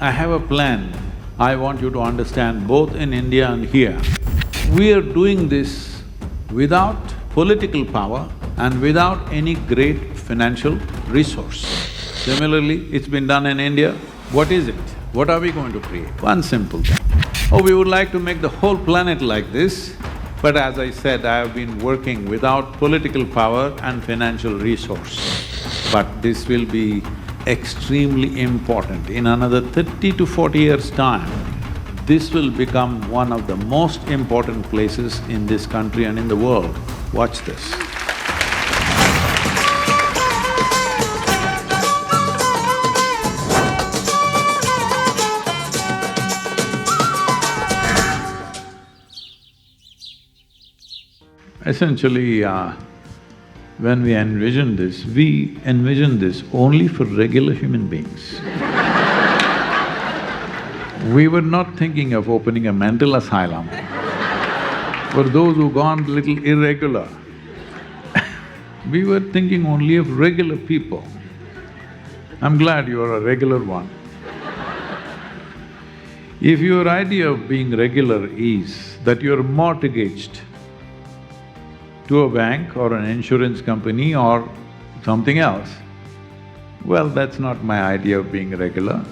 I have a plan I want you to understand both in India and here. We are doing this without political power and without any great financial resource. Similarly, it's been done in India. What is it? What are we going to create? One simple thing. Oh, we would like to make the whole planet like this, but as I said, I have been working without political power and financial resource. But this will be extremely important. In another 30 to 40 years' time, this will become one of the most important places in this country and in the world. Watch this. Essentially, when we envision this only for regular human beings. We were not thinking of opening a mental asylum for those who gone a little irregular. We were thinking only of regular people. I'm glad you are a regular one. If your idea of being regular is that you're mortgaged to a bank or an insurance company or something else, well, that's not my idea of being regular.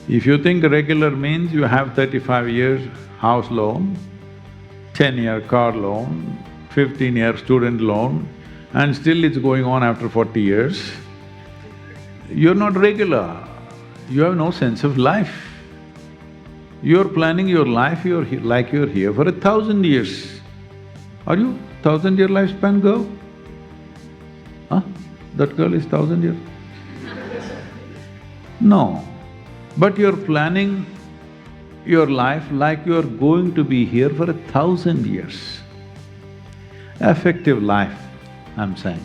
If you think regular means you have 35 years house loan, 10-year car loan, 15-year student loan, and still it's going on after 40 years, you're not regular, you have no sense of life. You're planning your life, like you're here for 1,000 years. Are you 1,000-year lifespan girl? Huh? That girl is 1,000 years? No. But you're planning your life like you're going to be here for 1,000 years. Effective life, I'm saying.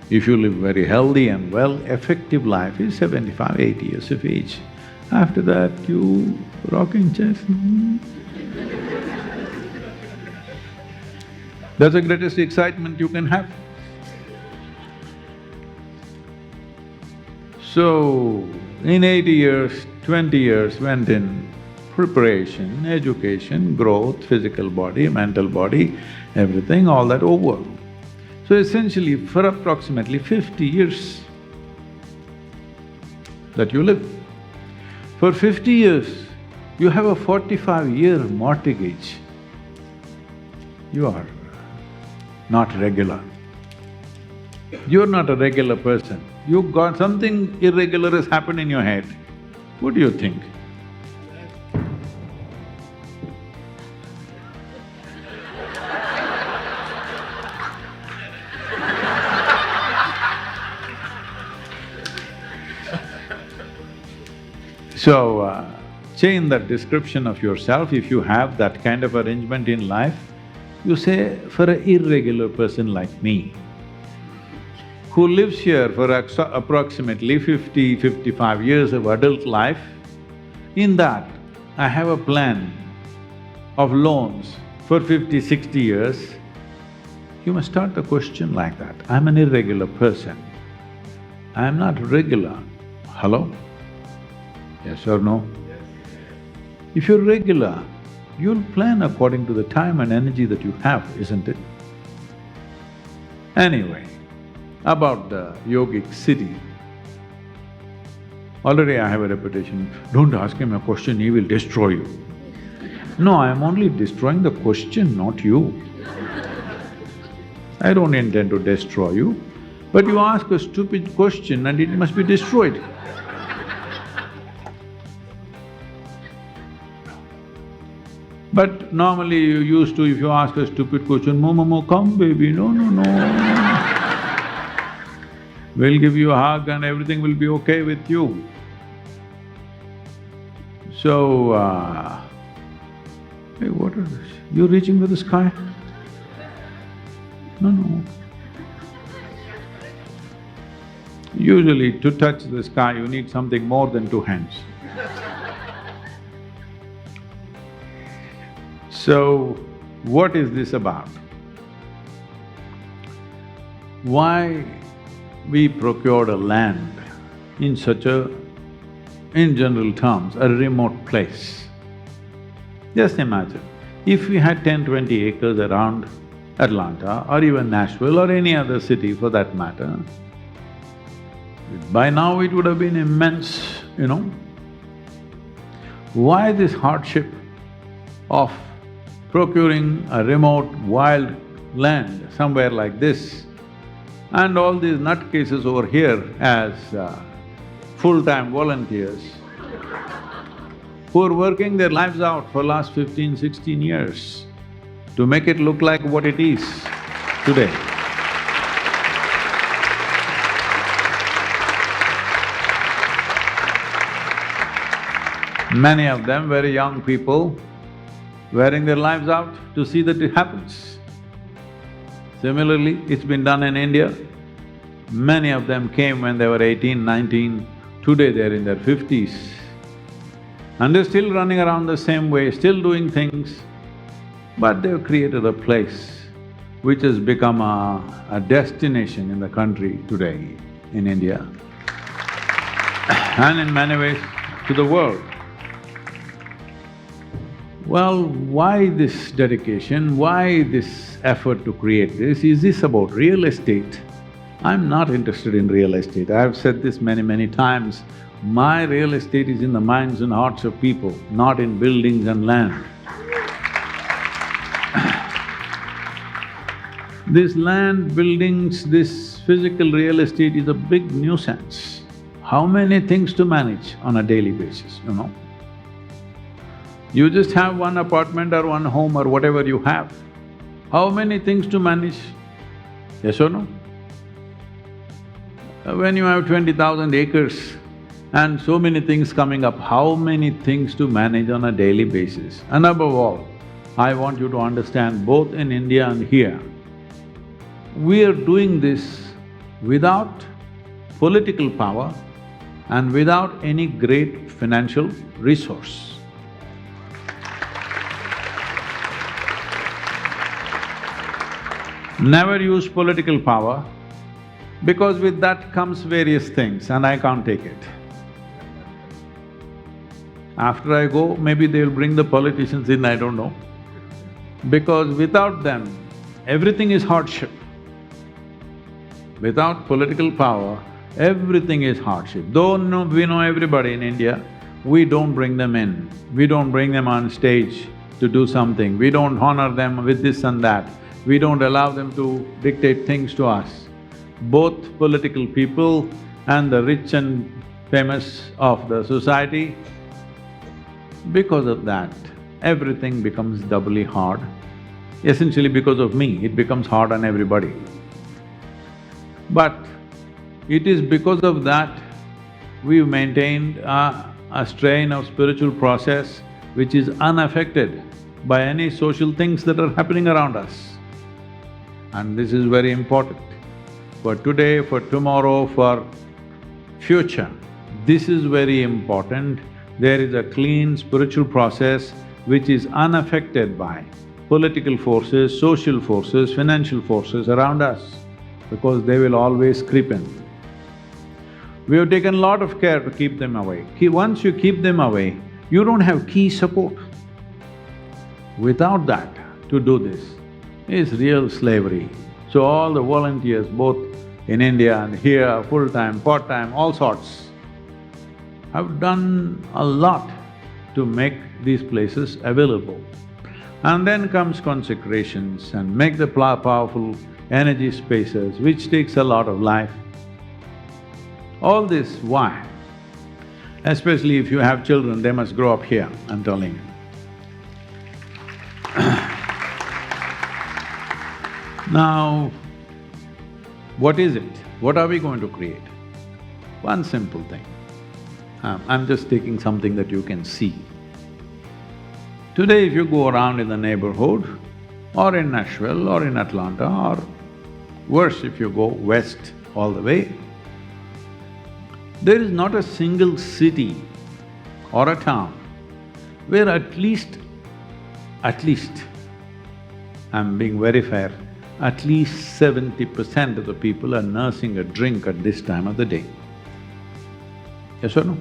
If you live very healthy and well, effective life is 75, 80 years of age. After that, you rocking chairs. That's the greatest excitement you can have. So, in 80 years, 20 years went in preparation, education, growth, physical body, mental body, everything, all that over. So essentially, for approximately 50 years that you live, for 50 years, you have a 45-year mortgage. You are not regular. You're not a regular person. You got something irregular has happened in your head. What do you think? So, change that description of yourself. If you have that kind of arrangement in life, you say, for an irregular person like me, who lives here for approximately 50, 55 years of adult life, in that I have a plan of loans for 50, 60 years, you must start the question like that. I'm an irregular person. I'm not regular. Hello? Yes or no? Yes. If you're regular, you'll plan according to the time and energy that you have, isn't it? Anyway, about the yogic city, already I have a reputation, don't ask him a question, he will destroy you. No, I am only destroying the question, not you. I don't intend to destroy you, but you ask a stupid question and it must be destroyed. But normally you used to, if you ask a stupid question, "Mo, come baby, no, no, no." We'll give you a hug and everything will be okay with you. So, hey, what is this? You're reaching for the sky? No, no. Usually to touch the sky, you need something more than 2 hands. So, what is this about? Why we procured a land in such a in general terms, a remote place. Just imagine, if we had 10-20 acres around Atlanta or even Nashville or any other city for that matter, by now it would have been immense, you know. Why this hardship of procuring a remote, wild land somewhere like this, and all these nutcases over here as full-time volunteers who are working their lives out for last 15, 16 years to make it look like what it is today. Many of them very young people, wearing their lives out to see that it happens. Similarly, it's been done in India. Many of them came when they were 18, 19, today they're in their 50s. And they're still running around the same way, still doing things, but they've created a place which has become a destination in the country today, in India, and in many ways to the world. Well, why this dedication, why this effort to create this? Is this about real estate? I'm not interested in real estate. I've said this many times. My real estate is in the minds and hearts of people, not in buildings and land. This land, buildings, this physical real estate is a big nuisance. How many things to manage on a daily basis, you know? You just have one apartment or one home or whatever you have. How many things to manage? Yes or no? When you have 20,000 acres and so many things coming up, how many things to manage on a daily basis? And above all, I want you to understand, both in India and here, we are doing this without political power and without any great financial resource. Never use political power, because with that comes various things and I can't take it. After I go, maybe they'll bring the politicians in, I don't know. Because without them, everything is hardship. Without political power, everything is hardship. Though we know everybody in India, we don't bring them in. We don't bring them on stage to do something. We don't honor them with this and that. We don't allow them to dictate things to us. Both political people and the rich and famous of the society, because of that, everything becomes doubly hard. Essentially because of me, it becomes hard on everybody. But it is because of that we've maintained a strain of spiritual process which is unaffected by any social things that are happening around us. And this is very important. For today, for tomorrow, for future, this is very important. There is a clean spiritual process which is unaffected by political forces, social forces, financial forces around us, because they will always creep in. We have taken a lot of care to keep them away. Once you keep them away, you don't have key support. Without that, to do this is real slavery. So all the volunteers, both in India and here, full-time, part-time, all sorts, have done a lot to make these places available. And then comes consecrations and make the powerful energy spaces, which takes a lot of life. All this, why? Especially if you have children, they must grow up here, I'm telling you. Now, what is it? What are we going to create? One simple thing. I'm just taking something that you can see. Today, if you go around in the neighborhood, or in Nashville, or in Atlanta, or worse if you go west all the way, there is not a single city or a town where at least, I'm being very fair, at least 70% of the people are nursing a drink at this time of the day. Yes or no?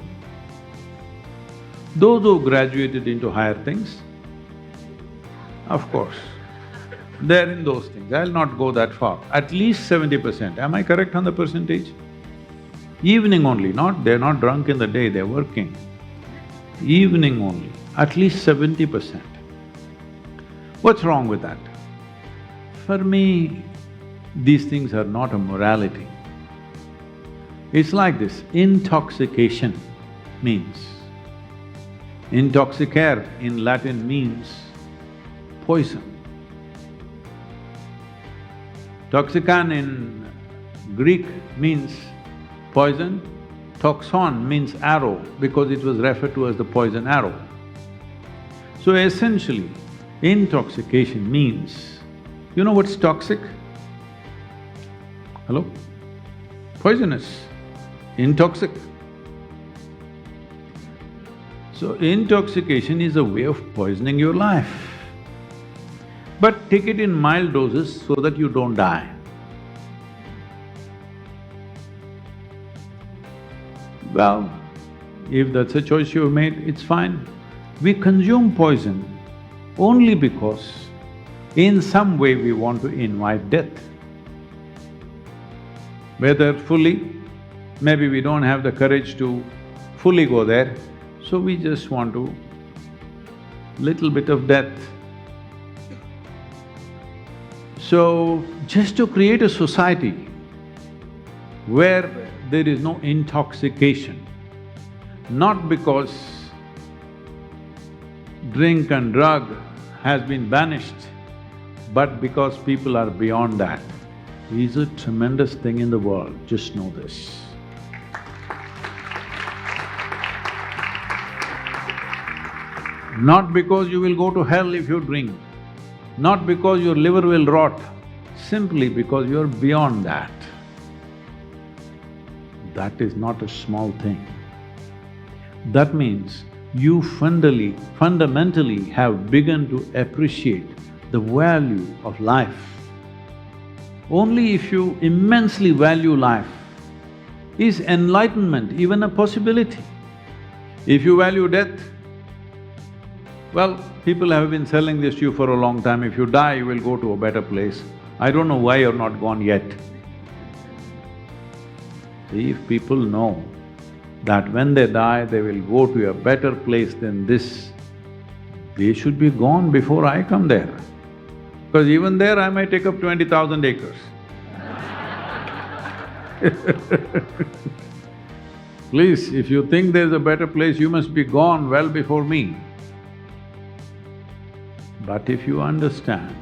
Those who graduated into higher things, of course, they're in those things. I'll not go that far. At least 70%. Am I correct on the percentage? Evening only, they're not drunk in the day, they're working. Evening only, at least 70%. What's wrong with that? For me, these things are not a morality. It's like this, intoxication means… Intoxicare in Latin means poison. Toxican in Greek means poison. Toxon means arrow because it was referred to as the poison arrow. So essentially, intoxication means… You know what's toxic? Hello? Poisonous, intoxic. So intoxication is a way of poisoning your life. But take it in mild doses so that you don't die. Well, if that's a choice you've made, it's fine. We consume poison only because in some way we want to invite death. Whether fully, maybe we don't have the courage to fully go there, so we just want to… little bit of death. So, just to create a society where there is no intoxication, not because drink and drug has been banished, but because people are beyond that, is a tremendous thing in the world, just know this. Not because you will go to hell if you drink, not because your liver will rot, simply because you're beyond that. That is not a small thing. That means you fundamentally have begun to appreciate the value of life. Only if you immensely value life is enlightenment even a possibility. If you value death, well, people have been selling this to you for a long time, if you die, you will go to a better place. I don't know why you're not gone yet. See, if people know that when they die, they will go to a better place than this, they should be gone before I come there. Because even there, I might take up 20,000 acres. Please, if you think there's a better place, you must be gone well before me. But if you understand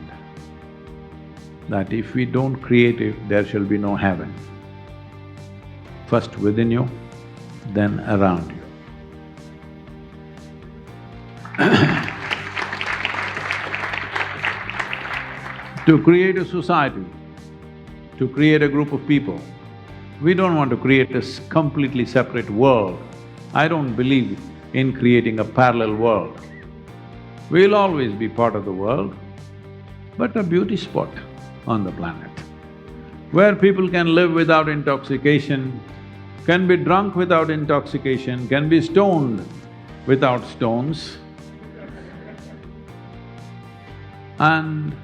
that if we don't create it, there shall be no heaven, first within you, then around you. To create a society, to create a group of people, we don't want to create a completely separate world. I don't believe in creating a parallel world. We'll always be part of the world, but a beauty spot on the planet, where people can live without intoxication, can be drunk without intoxication, can be stoned without stones, and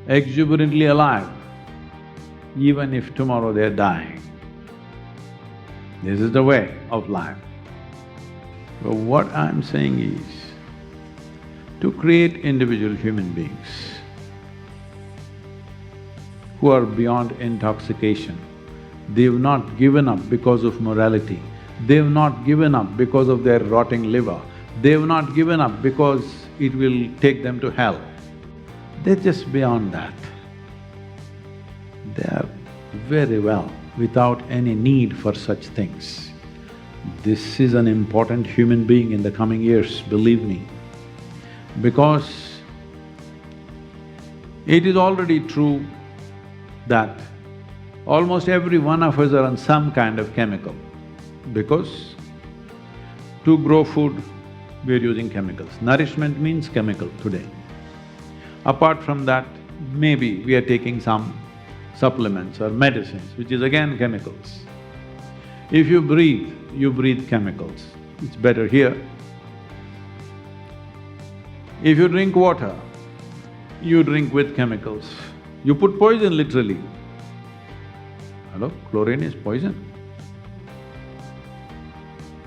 exuberantly alive, even if tomorrow they're dying. This is the way of life. But what I'm saying is, to create individual human beings who are beyond intoxication, they've not given up because of morality, they've not given up because of their rotting liver, they've not given up because it will take them to hell. They're just beyond that. They are very well without any need for such things. This is an important human being in the coming years, believe me. Because it is already true that almost every one of us are on some kind of chemical, because to grow food, we're using chemicals. Nourishment means chemical today. Apart from that, maybe we are taking some supplements or medicines, which is again chemicals. If you breathe chemicals. It's better here If you drink water, you drink with chemicals. You put poison literally. Hello? Chlorine is poison.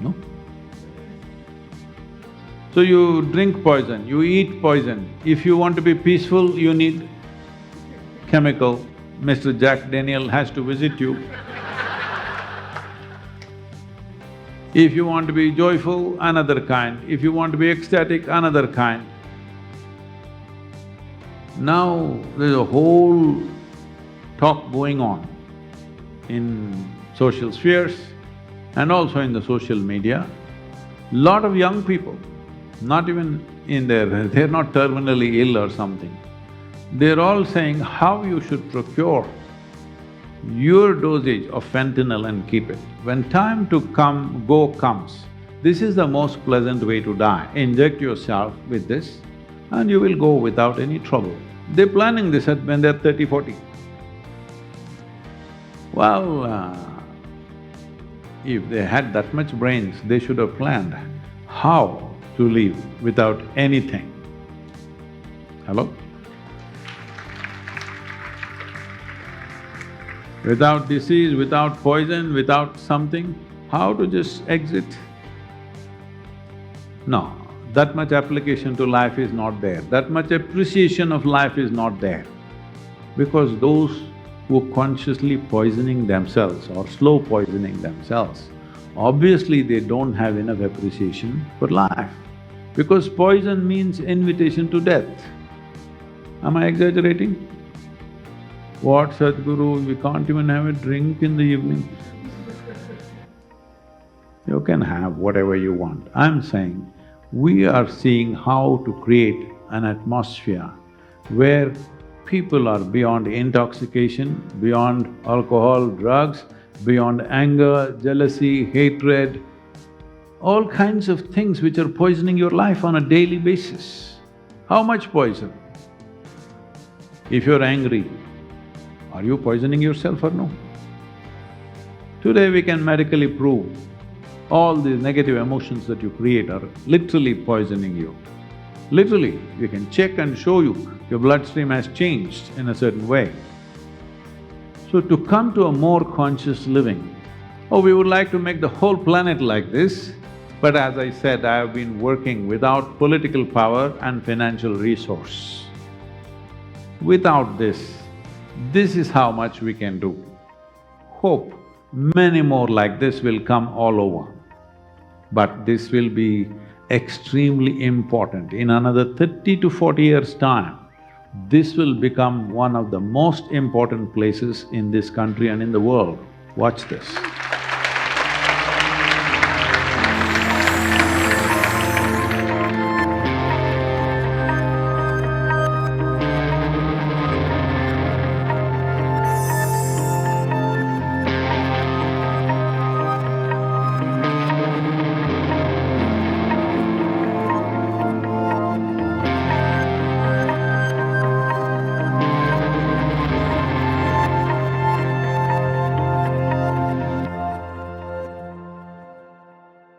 No? So you drink poison, you eat poison. If you want to be peaceful, you need chemical. Mr. Jack Daniel has to visit you. If you want to be joyful, another kind. If you want to be ecstatic, another kind. Now there's a whole talk going on in social spheres and also in the social media. Lot of young people, not even in they're not terminally ill or something. They're all saying how you should procure your dosage of fentanyl and keep it. When time to go comes, this is the most pleasant way to die. Inject yourself with this and you will go without any trouble. They're planning this when they're 30, 40. Well, if they had that much brains, they should have planned how to live without anything. Hello? Without disease, without poison, without something, how to just exit? No, that much application to life is not there, that much appreciation of life is not there. Because those who are consciously poisoning themselves or slow poisoning themselves, obviously they don't have enough appreciation for life. Because poison means invitation to death. Am I exaggerating? What, Sadhguru, we can't even have a drink in the evening? You can have whatever you want. I'm saying, we are seeing how to create an atmosphere where people are beyond intoxication, beyond alcohol, drugs, beyond anger, jealousy, hatred, all kinds of things which are poisoning your life on a daily basis. How much poison? If you're angry, are you poisoning yourself or no? Today we can medically prove all these negative emotions that you create are literally poisoning you. Literally, we can check and show you your bloodstream has changed in a certain way. So to come to a more conscious living, oh, we would like to make the whole planet like this, but as I said, I have been working without political power and financial resource. Without this is how much we can do. Hope many more like this will come all over. But this will be extremely important. In another 30 to 40 years' time, this will become one of the most important places in this country and in the world. Watch this.